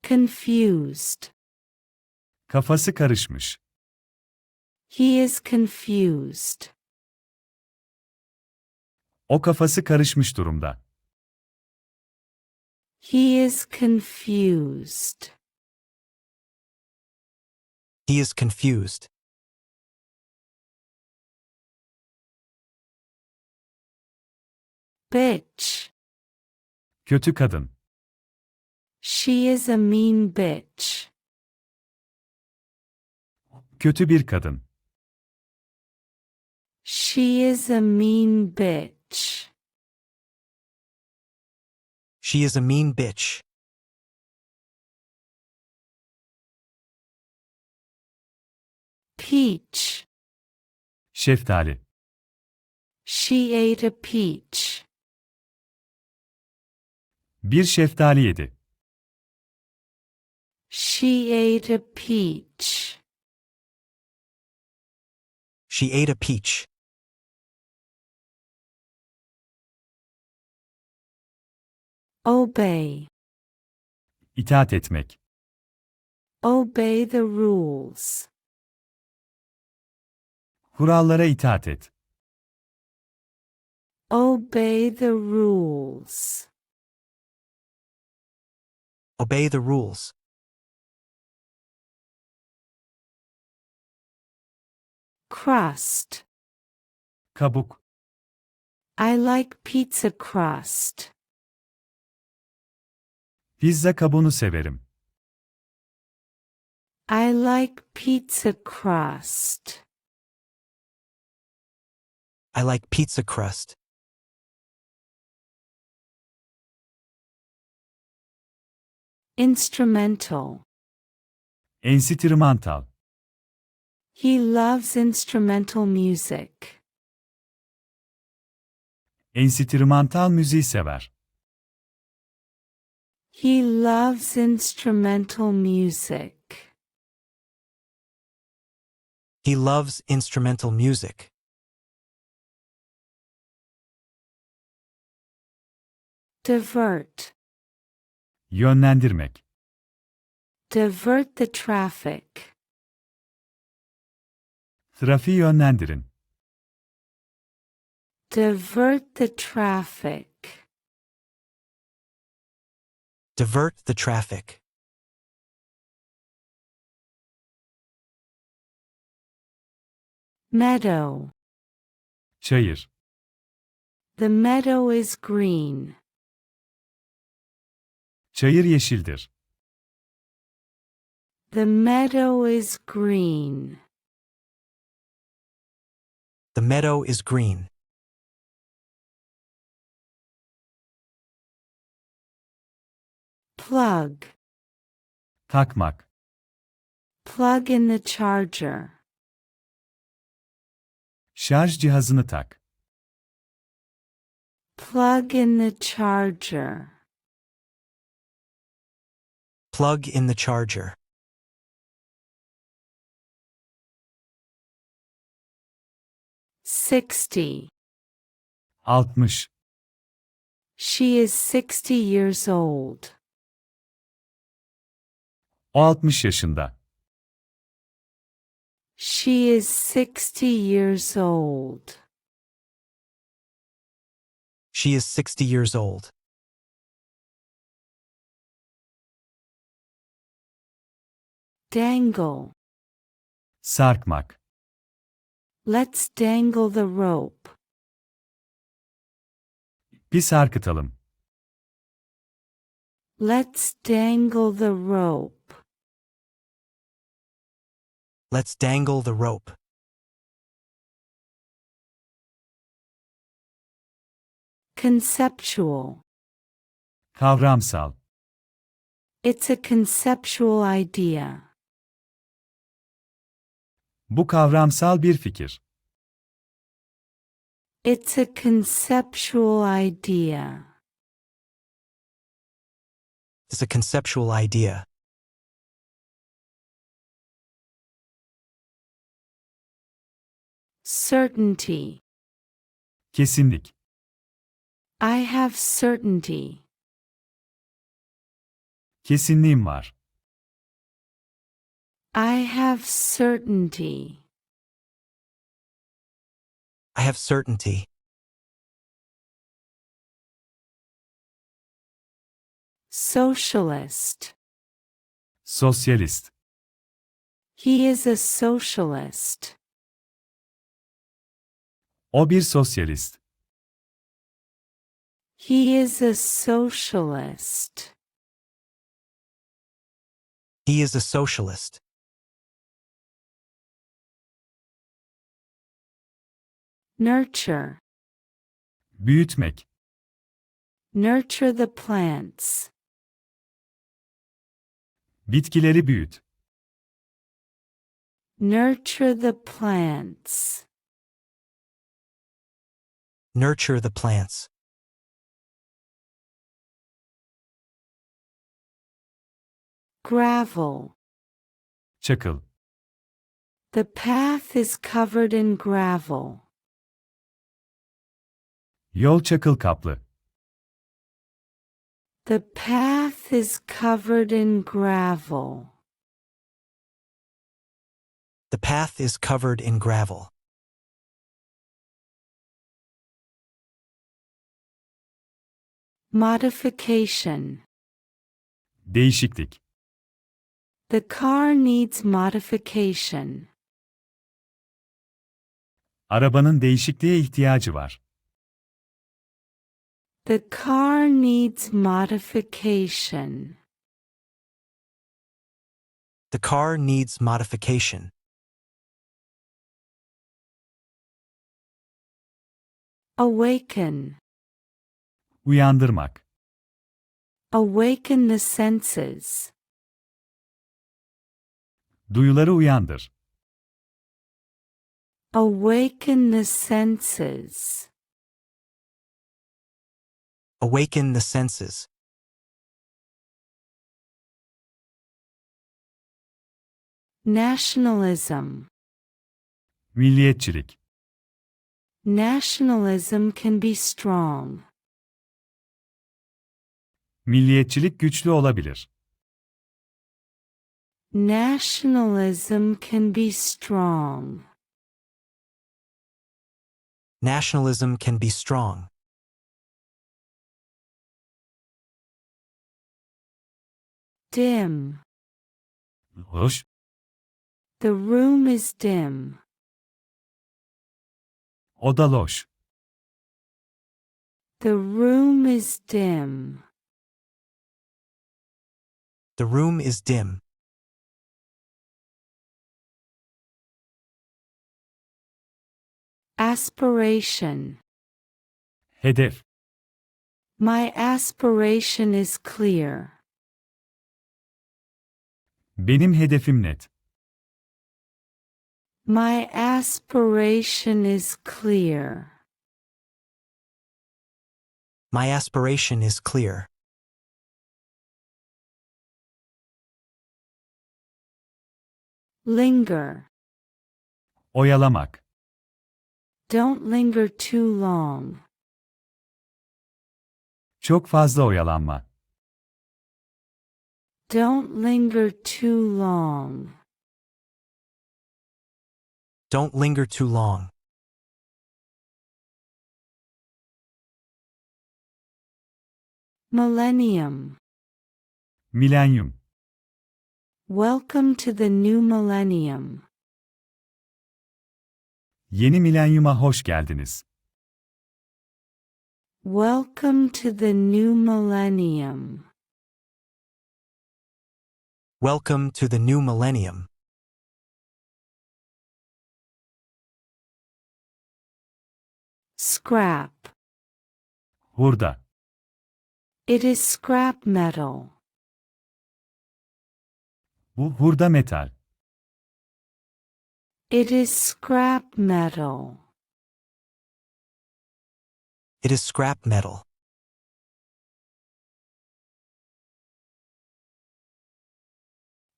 confused. Kafası karışmış. He is confused. O kafası karışmış durumda. He is confused. He is confused. Bitch. Kötü kadın. She is a mean bitch. Kötü bir kadın. She is a mean bitch. She is a mean bitch. Peach. Şeftali. She ate a peach. Bir şeftali yedi. She ate a peach. She ate a peach. Obey. İtaat etmek. Obey the rules. Kurallara itaat et. Obey the rules. Obey the rules. Crust. Kabuk. I like pizza crust. Pizza kabuğunu severim. I like pizza crust. I like pizza crust. Instrumental. Enstrümantal. He loves instrumental music. Enstrümantal müziği sever. He loves instrumental music. He loves instrumental music. Divert. Yönlendirmek. Divert the traffic. Trafiği yönlendirin. Divert the traffic. Divert the traffic. Meadow. Çayır. The meadow is green. Çayır yeşildir. The meadow is green. The meadow is green. Plug. Takmak. Plug in the charger. Şarj cihazını tak. Plug in the charger. Plug in the charger. 60. 60. She is 60 years old. O 60 yaşında. She is 60 years old. She is 60 years old. Dangle. Sarkmak. Let's dangle the rope. Bir sarkıtalım. Let's dangle the rope. Let's dangle the rope. Conceptual. Kavramsal. It's a conceptual idea. Bu kavramsal bir fikir. It's a conceptual idea. It's a conceptual idea. Certainty. Kesinlik. I have certainty. Kesinliğim var. I have certainty. I have certainty. Socialist. Sosyalist. He is a socialist. O bir sosyalist. He is a socialist. He is a socialist. Nurture. Büyütmek. Nurture the plants. Bitkileri büyüt. Nurture the plants. Nurture the plants. Gravel. Çakıl. The path is covered in gravel. Yol çakıl kaplı. The path is covered in gravel. The path is covered in gravel. Modification. Değişiklik. The car needs modification. Arabanın değişikliğe ihtiyacı var. The car needs modification. The car needs modification. Awaken. Uyandırmak. Awaken the senses. Duyuları uyandır. Awaken the senses. Awaken the senses. Nationalism. Milliyetçilik. Nationalism can be strong. Milliyetçilik güçlü olabilir. Nationalism can be strong. Nationalism can be strong. Dim. Hoş. The room is dim. Oda loş. The room is dim. The room is dim. Aspiration. Hedef. My aspiration is clear. Benim hedefim net. My aspiration is clear. My aspiration is clear. Linger. Oyalamak. Don't linger too long. Çok fazla oyalanma. Don't linger too long. Don't linger too long. Millennium. Milenyum. Welcome to the new millennium. Yeni milenyuma hoş geldiniz. Welcome to the new millennium. Welcome to the new millennium. Scrap. Hurda. It is scrap metal. Bu hurda metal. It is scrap metal. It is scrap metal.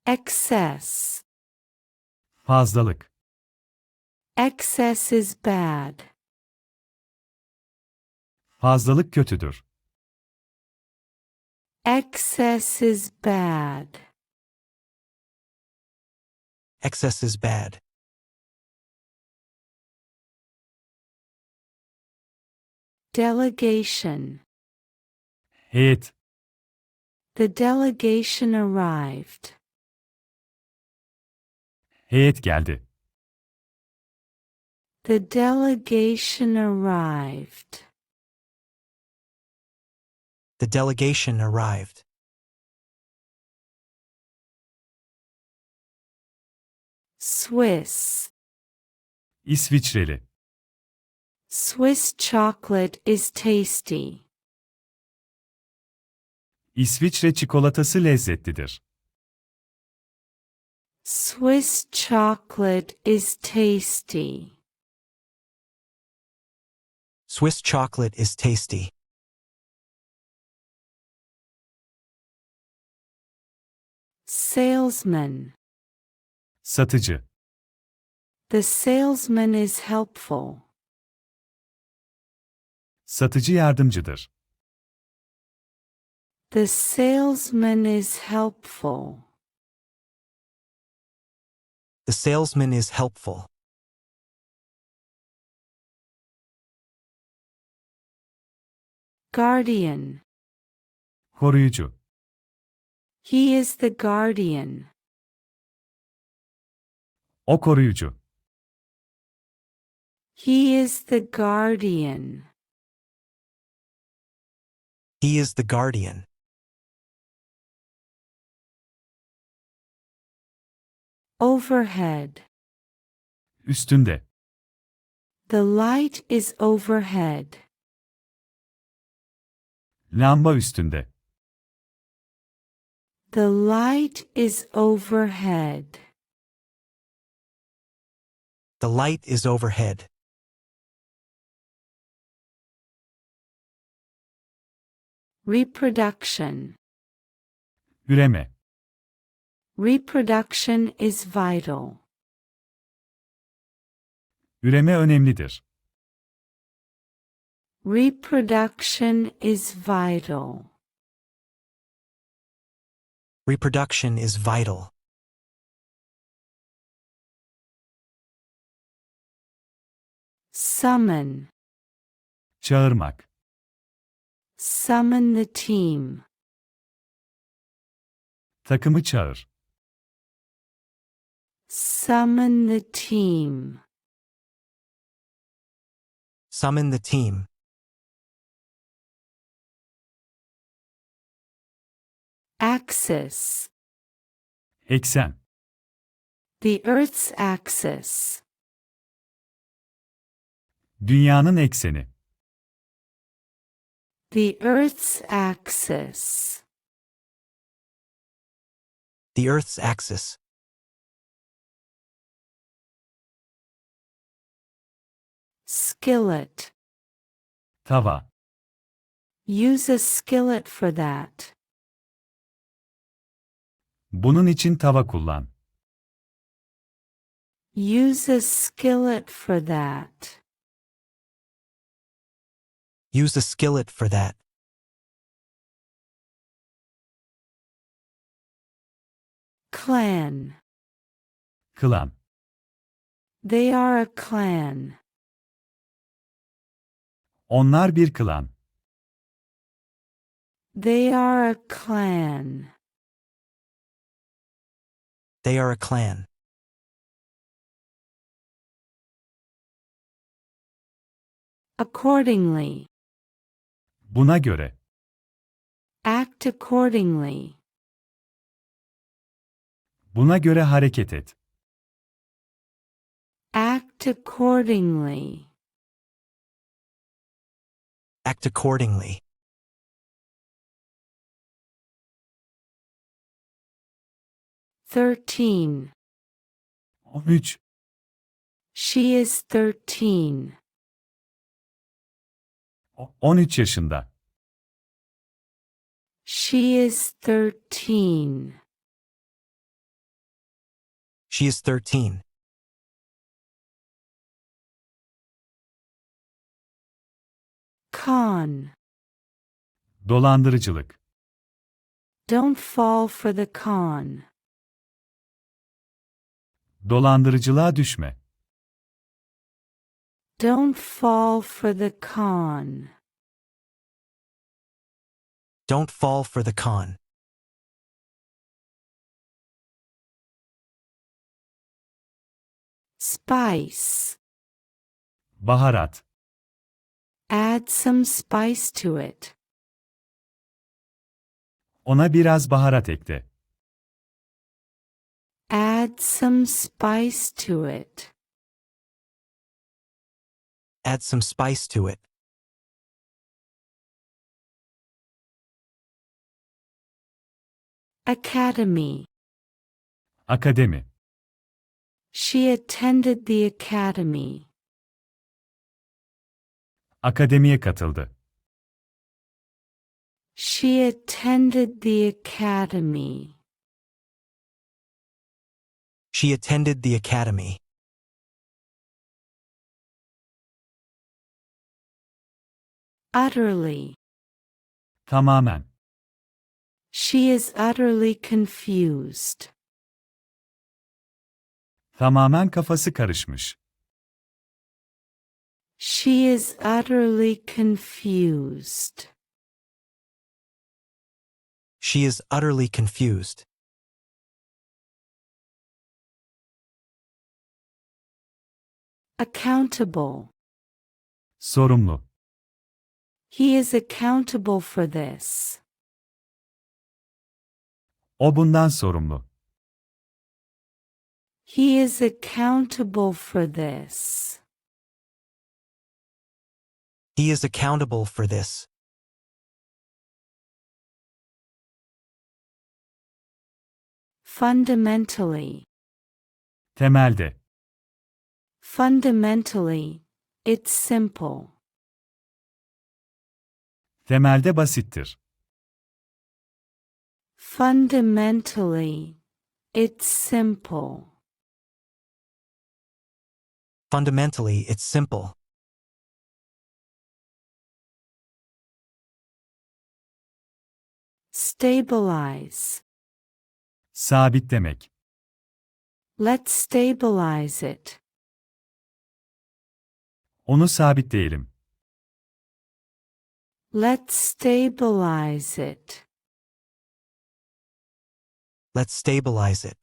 Excess. Fazlalık. Excess is bad. Fazlalık kötüdür. Excess is bad. Excess is bad. Delegation. Heyet. The delegation arrived. Heyet geldi. The delegation arrived. The delegation arrived. Swiss. İsviçreli. Swiss chocolate is tasty. İsviçre çikolatası lezzetlidir. Swiss chocolate is tasty. Swiss chocolate is tasty. Salesman. Satıcı. The salesman is helpful. Satıcı yardımcıdır. The salesman is helpful. The salesman is helpful. Guardian. Koruyucu. He is the guardian. O koruyucu. He is the guardian. He is the guardian. Overhead. Üstünde. The light is overhead. Lamba üstünde. The light is overhead. The light is overhead. Reproduction. Üreme. Reproduction is vital. Üreme önemlidir. Reproduction is vital. Reproduction is vital. Summon. Çağırmak. Summon the team. Takımı çağır. Summon the team. Summon the team. Axis. Eksen. The Earth's axis. Dünyanın ekseni. The Earth's axis. The Earth's axis. Skillet. Tava. Use a skillet for that. Bunun için tava kullan. Use a skillet for that. Use a skillet for that. Clan. Klan. They are a clan. Onlar bir klan. They are a clan. They are a clan. Accordingly. Buna göre. Act accordingly. Buna göre hareket et. Act accordingly. Act accordingly. "13. 13. She is 13. 13 yaşında. She is 13. She is 13. Con. Dolandırıcılık. Don't fall for the con. Dolandırıcılığa düşme. Don't fall for the con. Don't fall for the con. Spice. Baharat. Add some spice to it. Ona biraz baharat ekle. Add some spice to it. Add some spice to it. Academy. Akademi. She attended the academy. Akademiye katıldı. She attended the academy. She attended the academy. Utterly. Tamamen. She is utterly confused. Tamamen kafası karışmış. She is utterly confused. She is utterly confused. Accountable. Sorumlu. He is accountable for this. O bundan sorumlu. He is accountable for this. He is accountable for this. Fundamentally. Temelde. Fundamentally, it's simple. Temelde basittir. Fundamentally, it's simple. Fundamentally, it's simple. Stabilize. Sabitlemek. Let's stabilize it. Onu sabitleyelim. Let's stabilize it. Let's stabilize it.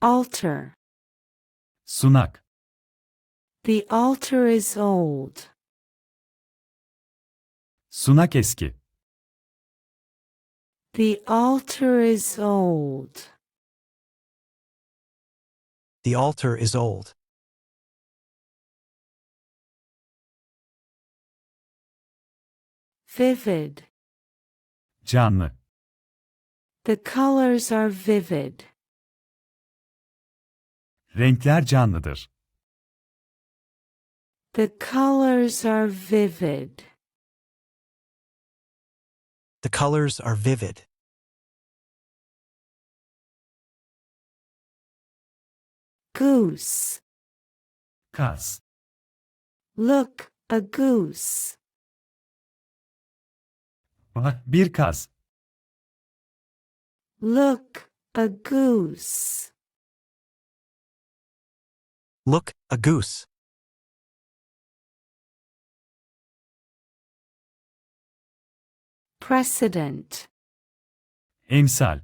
Altar. Sunak. The altar is old. Sunak eski. The altar is old. The altar is old. Vivid. Canlı. The colors are vivid. Renkler canlıdır. The colors are vivid. The colors are vivid. Goose. Kaz. Look, a goose. Bak, bir kaz. Look, a goose. Look, a goose. Precedent. Emsal.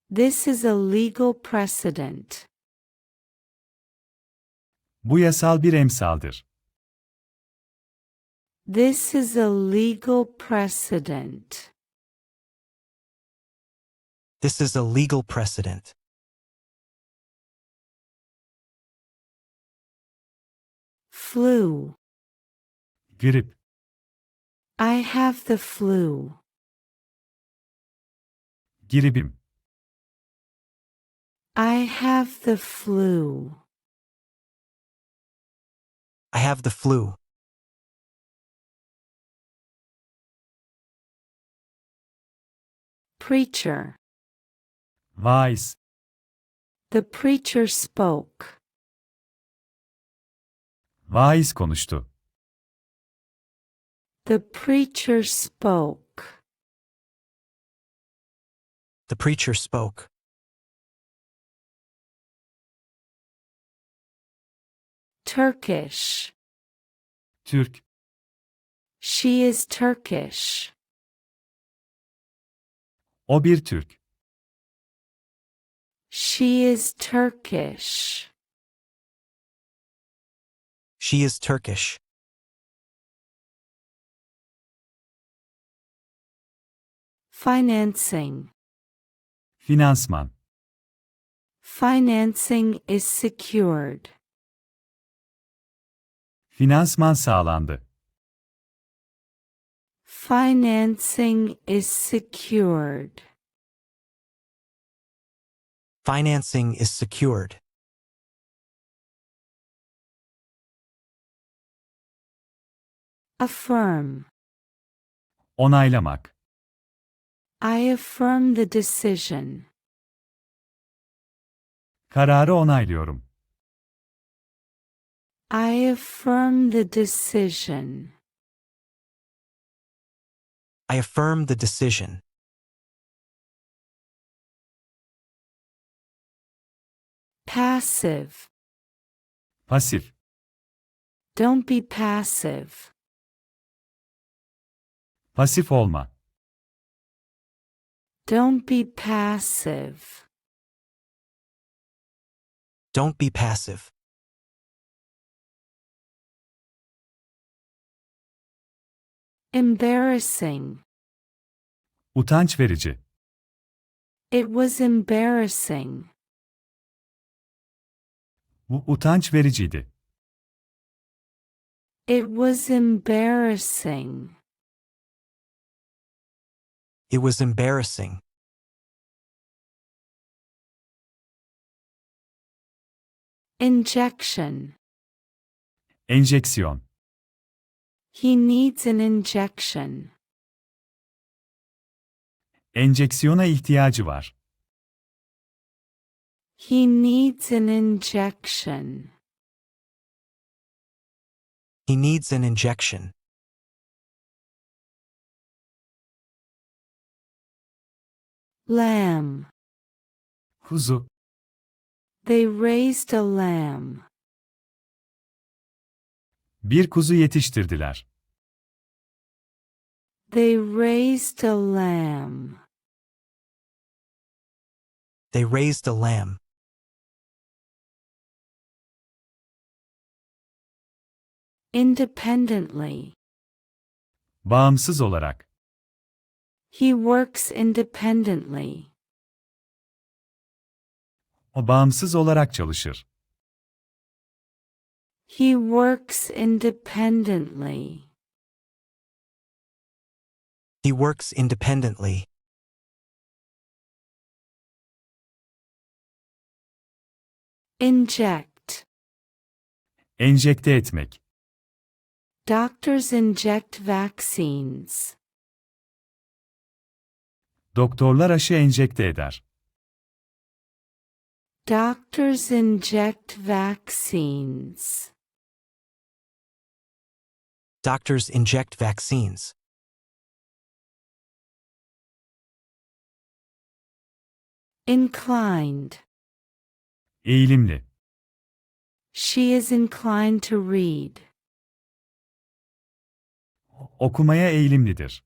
This is a legal precedent. Bu yasal bir emsaldır. This is a legal precedent. This is a legal precedent. Flu. Grip. I have the flu. Gripim. I have the flu. I have the flu. Preacher. Vaiz. The preacher spoke. Vaiz konuştu. The preacher spoke. The preacher spoke. Turkish. Türk, She is Turkish. o bir Türk. She is Turkish. She is Turkish. Financing. Finansman, Financing is secured. finansman sağlandı. Financing is secured. Financing is secured. Affirm. Onaylamak, I affirm the decision. kararı onaylıyorum. I affirm the decision. I affirm the decision. Passive. Pasif, Don't be passive. pasif olma. Don't be passive. Don't be passive. Embarrassing. Utanç verici, It was embarrassing. bu utanç vericiydi. It was embarrassing. It was embarrassing. Injection. Enjeksiyon, He needs an injection. enjeksiyona ihtiyacı var. He needs an injection. He needs an injection. Lamb. Kuzu, They raised a lamb. bir kuzu yetiştirdiler. They raised a lamb. They raised a lamb. Independently. Bağımsız olarak, He works independently. o bağımsız olarak çalışır. He works independently. He works independently. Inject. Enjekte etmek, Doctors inject vaccines. doktorlar aşı enjekte eder. Doctors inject vaccines. Doctors inject vaccines. Inclined. Eğilimli, She is inclined to read. okumaya eğilimlidir.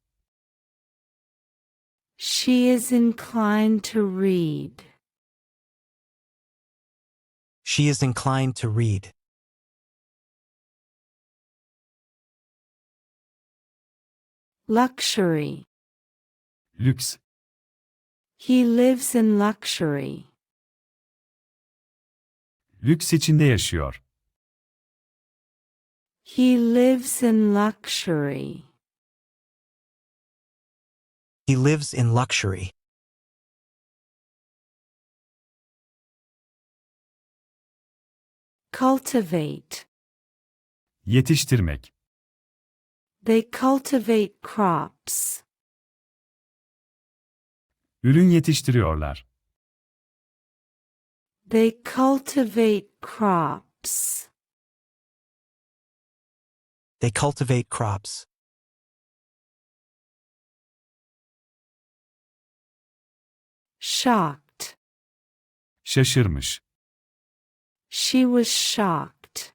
She is inclined to read. She is inclined to read. Luxury. Lüks, He lives in luxury. lüks içinde yaşıyor. He lives in luxury. He lives in luxury. Cultivate. Yetiştirmek, They cultivate crops. ürün yetiştiriyorlar. They cultivate crops. They cultivate crops. Shocked. Şaşırmış. She was shocked.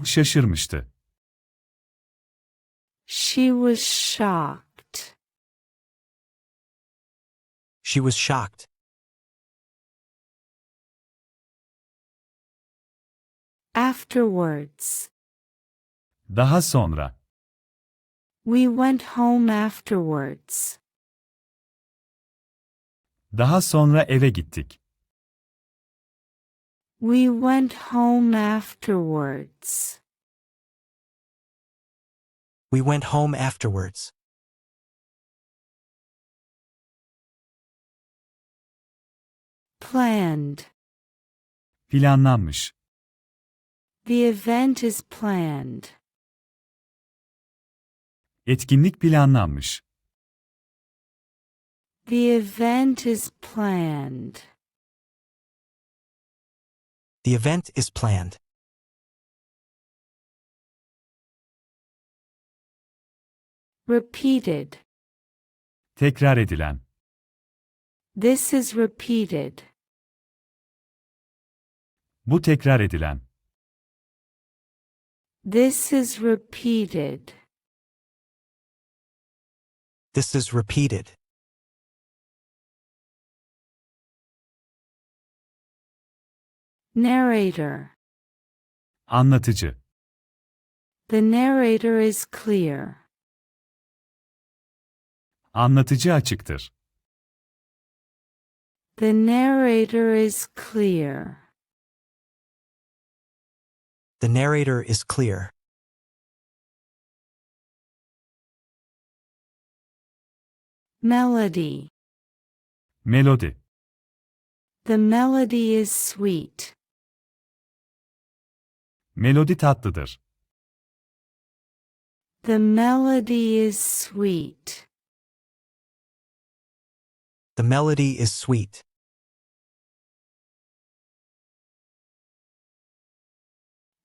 Şaşırmıştı. She was shocked. She was shocked. Afterwards. Daha sonra. We went home afterwards. Daha sonra eve gittik. We went home afterwards. We went home afterwards. Planned. Planlanmış. The event is planned. Etkinlik planlanmış. The event is planned. The event is planned. Repeated. Tekrar edilen. This is repeated. Bu tekrar edilen. This is repeated. This is repeated. Narrator. Anlatıcı. The narrator is clear. Anlatıcı açıktır. The narrator is clear. The narrator is clear. Melody. Melodi. The melody is sweet. Melodi tatlıdır. The melody is sweet. The melody is sweet.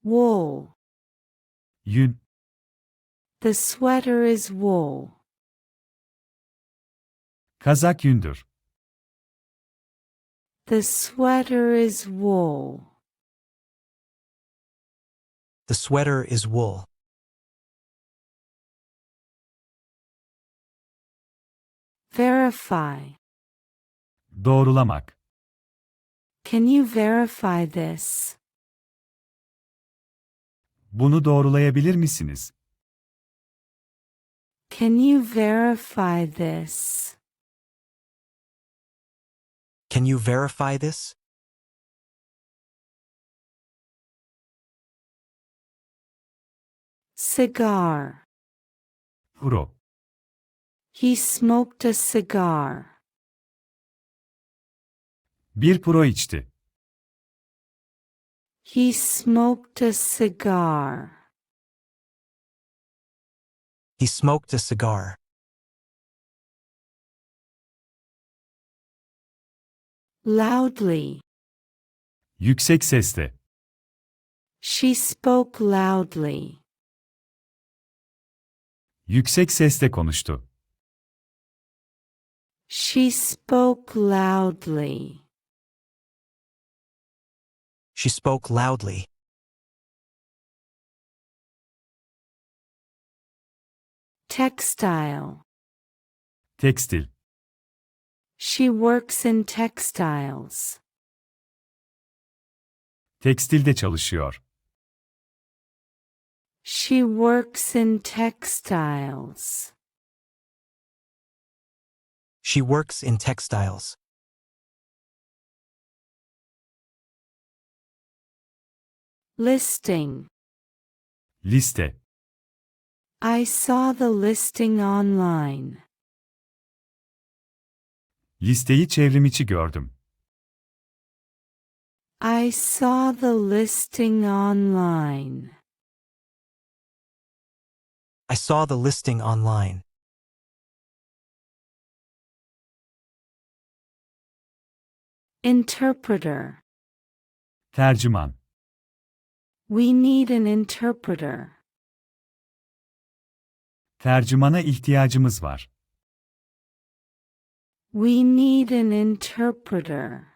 Wool. Yün. The sweater is wool. Kazak yündür. The sweater is wool. The sweater is wool. Verify. Doğrulamak. Can you verify this? Bunu doğrulayabilir misiniz? Can you verify this? Can you verify this? Cigar. Puro. He smoked a cigar. Bir puro içti. He smoked a cigar. He smoked a cigar. Loudly. Yüksek sesle. She spoke loudly. Yüksek sesle konuştu. She spoke loudly. She spoke loudly. Textile. Tekstil. She works in textiles. Tekstilde çalışıyor. She works in textiles. She works in textiles. Listing. Liste. I saw the listing online. Listeyi çevrimiçi gördüm. I saw the listing online. I saw the listing online. Interpreter. Tercüman. We need an interpreter. Tercümana ihtiyacımız var. We need an interpreter.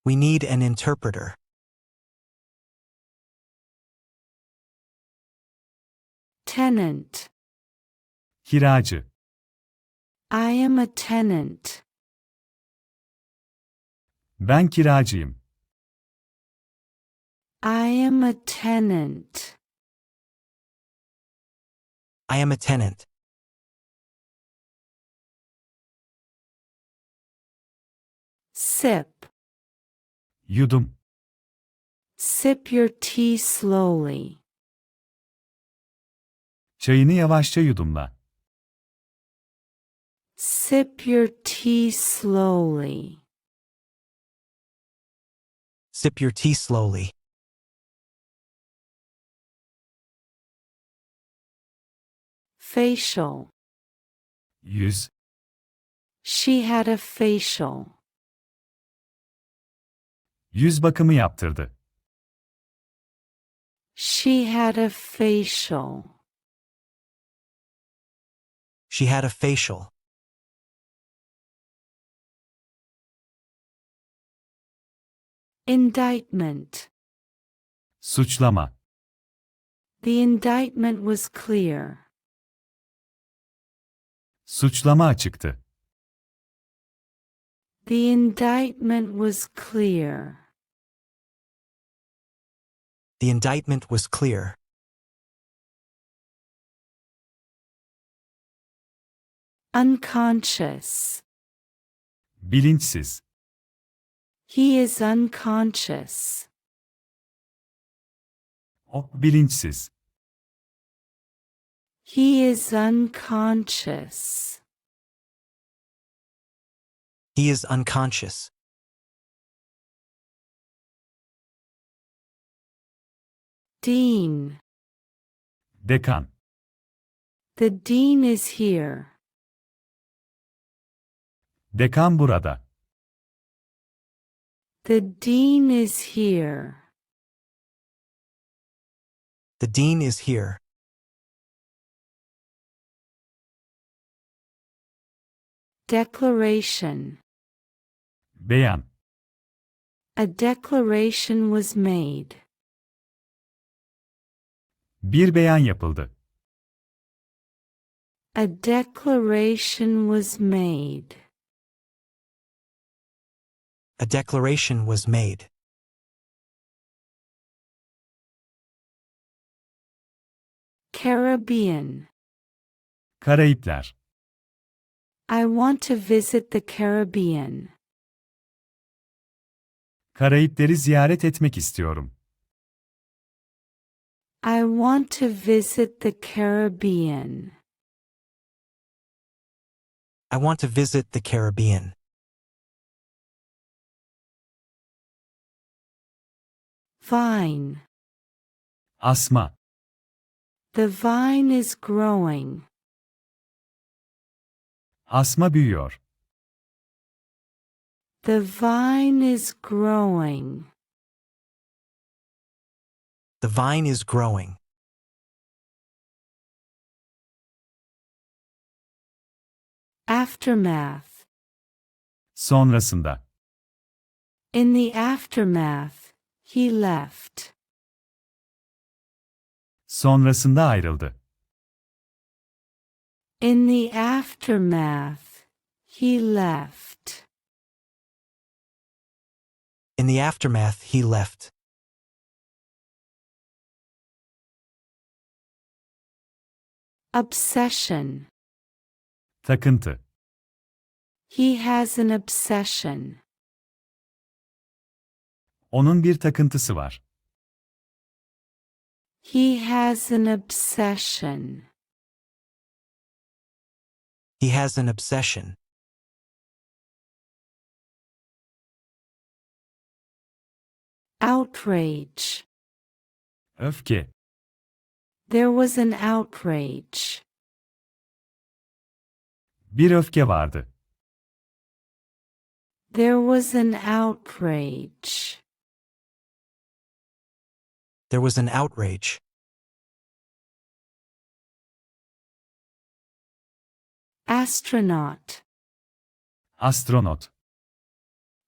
We need an interpreter. Tenant. Kiracı. I am a tenant. Ben kiracıyım. I am a tenant. I am a tenant. Sip. Yudum. Sip your tea slowly. Çayını yavaşça yudumla. Sip your tea slowly. Sip your tea slowly. Facial. Yüz. She had a facial. Yüz bakımı yaptırdı. She had a facial. She had a facial. Indictment. Suçlama. The indictment was clear. Suçlama açıktı. The indictment was clear. The indictment was clear. Unconscious. Bilinçsiz. He is unconscious. O bilinçsiz. He is unconscious. He is unconscious. Dean. Dekan. The dean is here. Dekan burada. The dean is here. The dean is here. Declaration. Beyan. A declaration was made. Bir beyan yapıldı. A declaration was made. A declaration was made. Caribbean. Karayipler. I want to visit the Caribbean. Karayipleri ziyaret etmek istiyorum. I want to visit the Caribbean. I want to visit the Caribbean. Vine. Asma. The vine is growing. Asma büyüyor. The vine is growing. The vine is growing. Aftermath. Sonrasında. In the aftermath, he left. Sonrasında ayrıldı. In the aftermath, he left. In the aftermath, he left. Obsession. Takıntı. He has an obsession. Onun bir takıntısı var. He has an obsession. He has an obsession. Outrage. Öfke. There was an outrage. Bir öfke vardı. There was an outrage. There was an outrage. Astronaut. Astronot.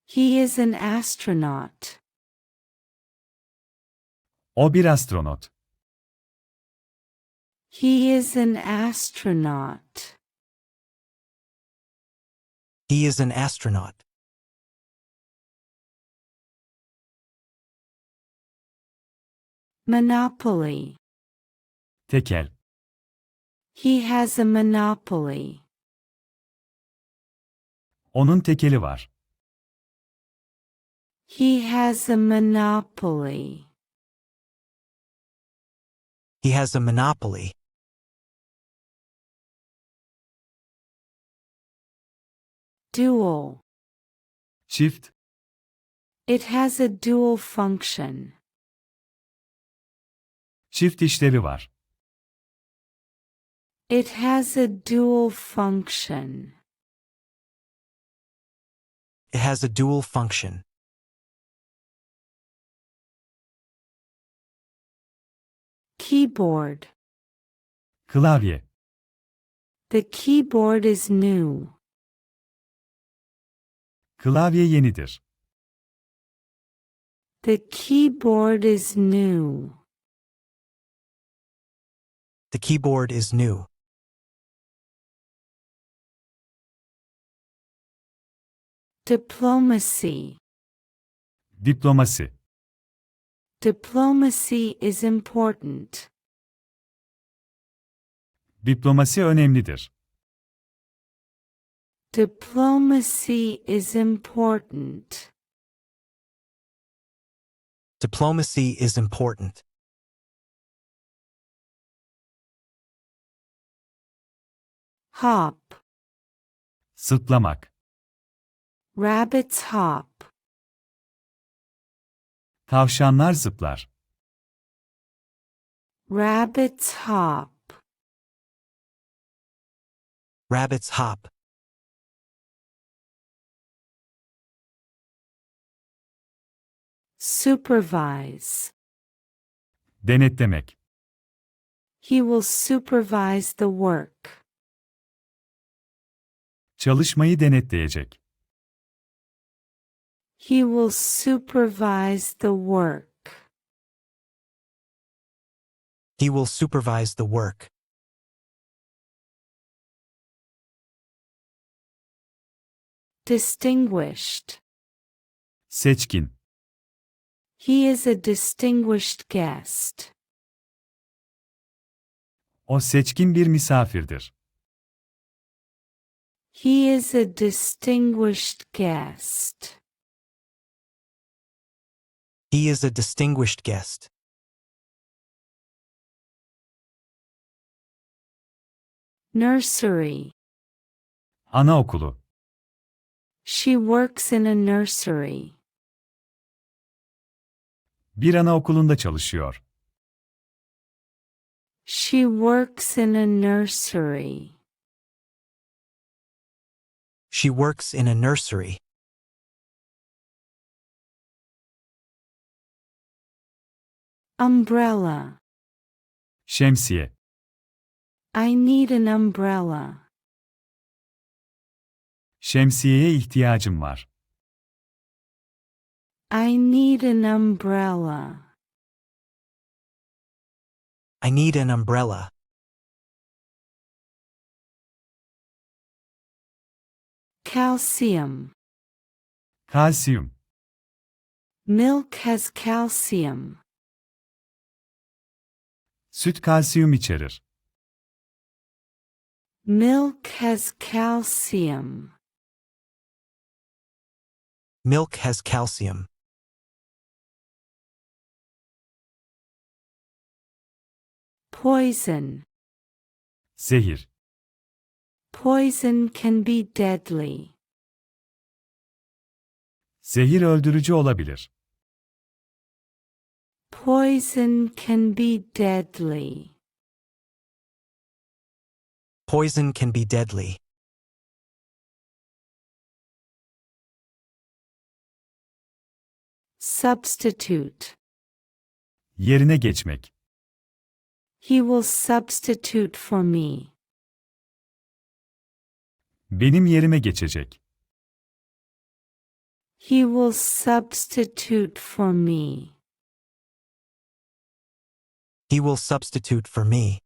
He is an astronaut. O bir astronot. He is an astronaut. He is an astronaut. Monopoly. Tekel. He has a monopoly. Onun tekeli var. He has a monopoly. He has a monopoly. Dual. Çift. It has a dual function. Çift işlevi var. It has a dual function. It has a dual function. Keyboard. Klavye. The keyboard is new. Klavye yenidir. The keyboard is new. The keyboard is new. Diplomacy. Diplomasi. Diplomacy is important. Diplomasi önemlidir. Diplomacy is important. Diplomacy is important. Hop. Zıplamak. Rabbits hop. Tavşanlar zıplar. Rabbits hop. Rabbits hop. Supervise. Denetlemek. He will supervise the work. Çalışmayı denetleyecek. He will supervise the work. He will supervise the work. Distinguished. Seçkin. He is a distinguished guest. O seçkin bir misafirdir. He is a distinguished guest. He is a distinguished guest. Nursery. Anaokulu. She works in a nursery. Bir anaokulunda çalışıyor. She works in a nursery. She works in a nursery. Umbrella. Şemsiye. I need an umbrella. Şemsiyeye ihtiyacım var. I need an umbrella. I need an umbrella. Calcium. Kalsiyum. Milk has calcium. Süt kalsiyum içerir. Milk has calcium. Milk has calcium. Poison. Zehir. Poison can be deadly. Zehir öldürücü olabilir. Poison can be deadly. Poison can be deadly. Substitute. Yerine geçmek. He will substitute for me. Benim yerime geçecek. He will substitute for me. He will substitute for me.